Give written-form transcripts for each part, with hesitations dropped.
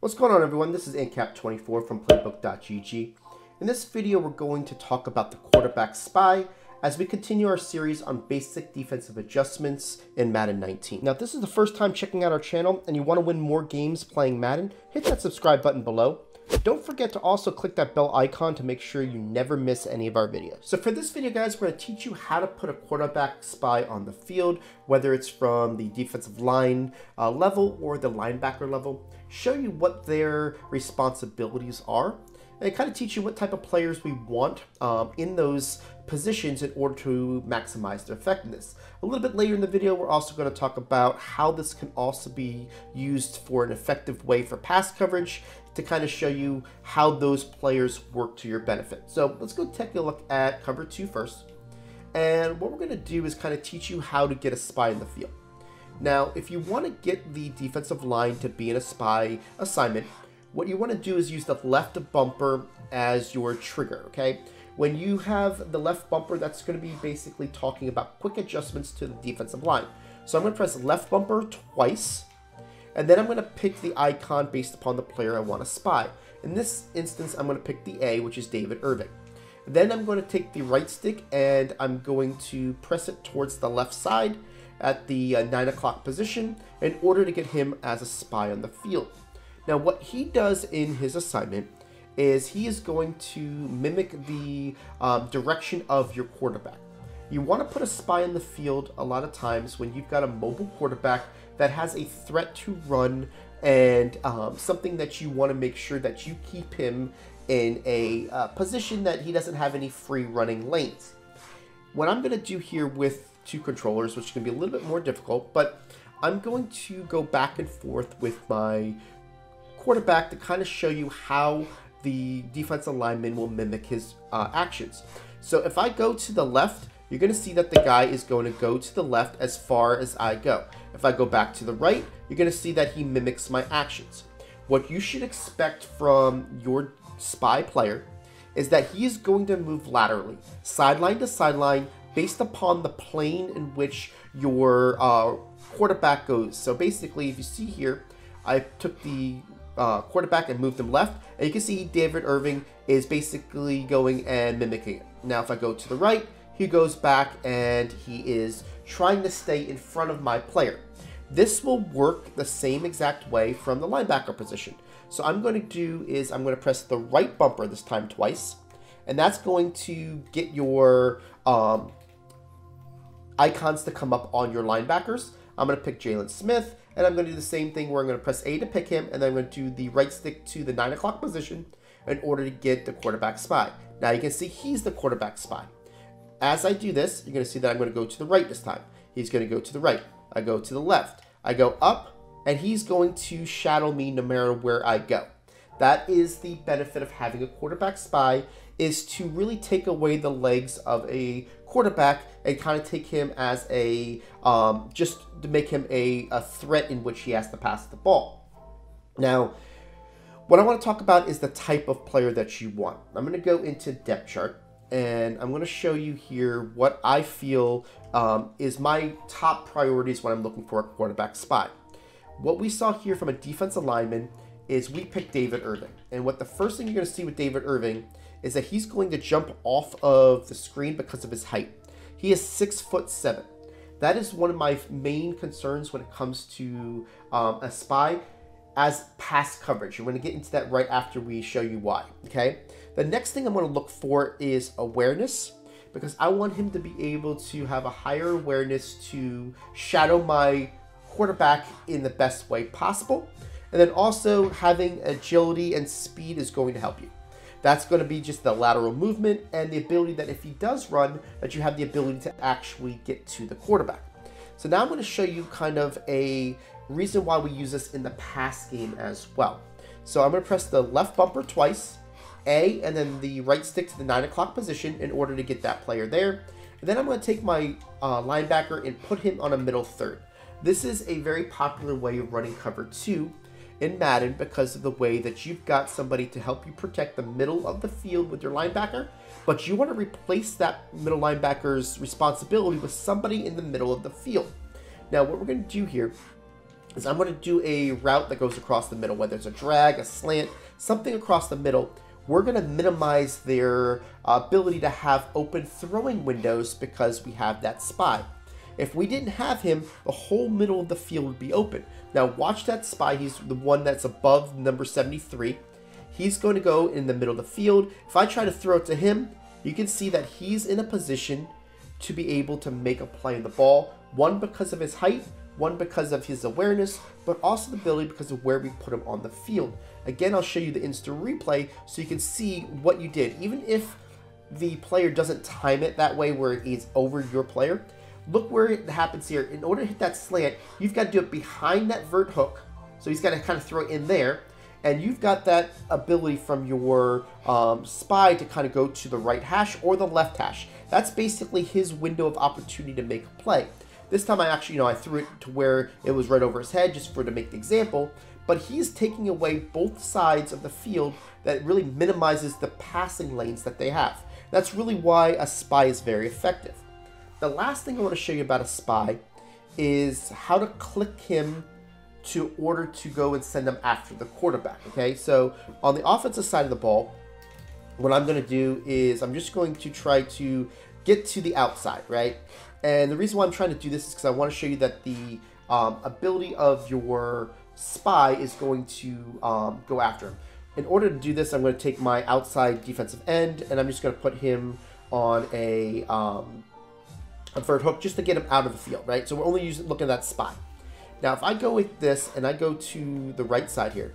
What's going on, everyone? This is Ancap24 from PlaybookGG. In this video, we're going to talk about the quarterback spy as we continue our series on basic defensive adjustments in Madden 19. Now, if this is the first time checking out our channel and you want to win more games playing Madden, hit that subscribe button below. Don't forget to also click that bell icon to make sure you never miss any of our videos. So for this video, guys, we're going to teach you how to put a quarterback spy on the field, whether it's from the defensive line level or the linebacker level, show you what their responsibilities are, and kind of teach you what type of players we want in those positions in order to maximize their effectiveness. A little bit later in the video, we're also going to talk about how this can also be used for an effective way for pass coverage to kind of show you how those players work to your benefit. So let's go take a look at cover 2 first. And what we're going to do is kind of teach you how to get a spy in the field. Now, if you want to get the defensive line to be in a spy assignment, what you want to do is use the left bumper as your trigger, okay? When you have the left bumper, that's going to be basically talking about quick adjustments to the defensive line. So I'm going to press left bumper twice, and then I'm going to pick the icon based upon the player I want to spy. In this instance, I'm going to pick the A, which is David Irving. Then I'm going to take the right stick, and I'm going to press it towards the left side at the 9 o'clock position in order to get him as a spy on the field. Now, what he does in his assignment is he is going to mimic the direction of your quarterback. You want to put a spy in the field a lot of times when you've got a mobile quarterback that has a threat to run and something that you want to make sure that you keep him in a position that he doesn't have any free running lanes. What I'm going to do here with two controllers, which can be a little bit more difficult, but I'm going to go back and forth with my quarterback to kind of show you how the defensive lineman will mimic his actions. So if I go to the left, you're going to see that the guy is going to go to the left as far as I go. If I go back to the right, you're going to see that he mimics my actions. What you should expect from your spy player is that he is going to move laterally, sideline to sideline, based upon the plane in which your quarterback goes. So basically, if you see here, I took the quarterback and moved him left, and you can see David Irving is basically going and mimicking it. Now, if I go to the right, he goes back and he is trying to stay in front of my player. This will work the same exact way from the linebacker position. So I'm going to do is I'm going to press the right bumper this time twice, and that's going to get your icons to come up on your linebackers. I'm going to pick Jalen Smith, and I'm going to do the same thing where I'm going to press A to pick him, and then I'm going to do the right stick to the 9 o'clock position in order to get the quarterback spy. Now you can see he's the quarterback spy. As I do this, you're going to see that I'm going to go to the right this time. He's going to go to the right. I go to the left. I go up, and he's going to shadow me no matter where I go. That is the benefit of having a quarterback spy, is to really take away the legs of a quarterback and kind of take him as a, just to make him a threat in which he has to pass the ball. Now, what I want to talk about is the type of player that you want. I'm going to go into depth chart, and I'm going to show you here what I feel is my top priorities when I'm looking for a quarterback spy. What we saw here from a defensive lineman is we picked David Irving. And what the first thing you're going to see with David Irving is that he's going to jump off of the screen because of his height. He is 6'7". That is one of my main concerns when it comes to a spy as pass coverage. We're going to get into that right after we show you why, okay? The next thing I'm going to look for is awareness, because I want him to be able to have a higher awareness to shadow my quarterback in the best way possible. And then also having agility and speed is going to help you. That's going to be just the lateral movement and the ability that if he does run, that you have the ability to actually get to the quarterback. So now I'm going to show you kind of a reason why we use this in the pass game as well. So I'm going to press the left bumper twice, A, and then the right stick to the 9 o'clock position in order to get that player there. And then I'm going to take my linebacker and put him on a middle third. This is a very popular way of running cover 2 in Madden because of the way that you've got somebody to help you protect the middle of the field with your linebacker, but you want to replace that middle linebacker's responsibility with somebody in the middle of the field. Now, what we're going to do here is I'm going to do a route that goes across the middle, whether it's a drag, a slant, something across the middle. We're going to minimize their ability to have open throwing windows because we have that spy. If we didn't have him, the whole middle of the field would be open. Now watch that spy. He's the one that's above number 73. He's going to go in the middle of the field. If I try to throw it to him, you can see that he's in a position to be able to make a play on the ball. One, because of his height, one because of his awareness, but also the ability because of where we put him on the field. Again, I'll show you the instant replay so you can see what you did. Even if the player doesn't time it that way where he's over your player, look where it happens here. In order to hit that slant, you've got to do it behind that vert hook. So he's got to kind of throw it in there. And you've got that ability from your spy to kind of go to the right hash or the left hash. That's basically his window of opportunity to make a play. This time I actually, I threw it to where it was right over his head just to make the example. But he's taking away both sides of the field that really minimizes the passing lanes that they have. That's really why a spy is very effective. The last thing I want to show you about a spy is how to click him to order to go and send them after the quarterback, okay? So on the offensive side of the ball, what I'm going to do is I'm just going to try to get to the outside, right? And the reason why I'm trying to do this is because I want to show you that the ability of your spy is going to go after him. In order to do this, I'm going to take my outside defensive end, and I'm just going to put him on a vert hook just to get him out of the field, right? So we're only looking at that spy. Now, if I go with this and I go to the right side here,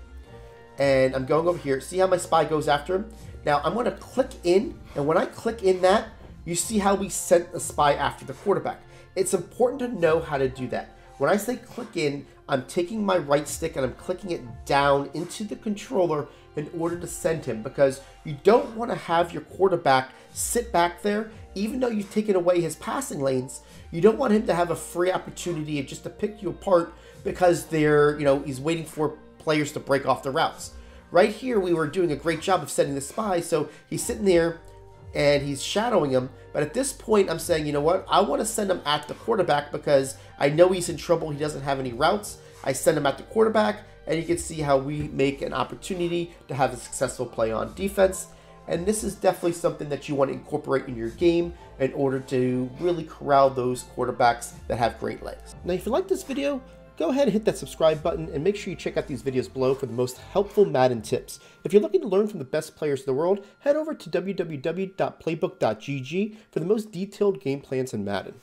and I'm going over here, see how my spy goes after him? Now, I'm going to click in, and when I click in that, you see how we sent the spy after the quarterback. It's important to know how to do that. When I say click in, I'm taking my right stick and I'm clicking it down into the controller in order to send him, because you don't want to have your quarterback sit back there. Even though you've taken away his passing lanes, you don't want him to have a free opportunity just to pick you apart because he's waiting for players to break off the routes. Right here, we were doing a great job of setting the spy, so he's sitting there and he's shadowing him. But at this point, I'm saying, you know what? I want to send him at the quarterback because I know he's in trouble. He doesn't have any routes. I send him at the quarterback, and you can see how we make an opportunity to have a successful play on defense. And this is definitely something that you want to incorporate in your game in order to really corral those quarterbacks that have great legs. Now, if you like this video, go ahead and hit that subscribe button and make sure you check out these videos below for the most helpful Madden tips. If you're looking to learn from the best players in the world, head over to www.playbookGG for the most detailed game plans in Madden.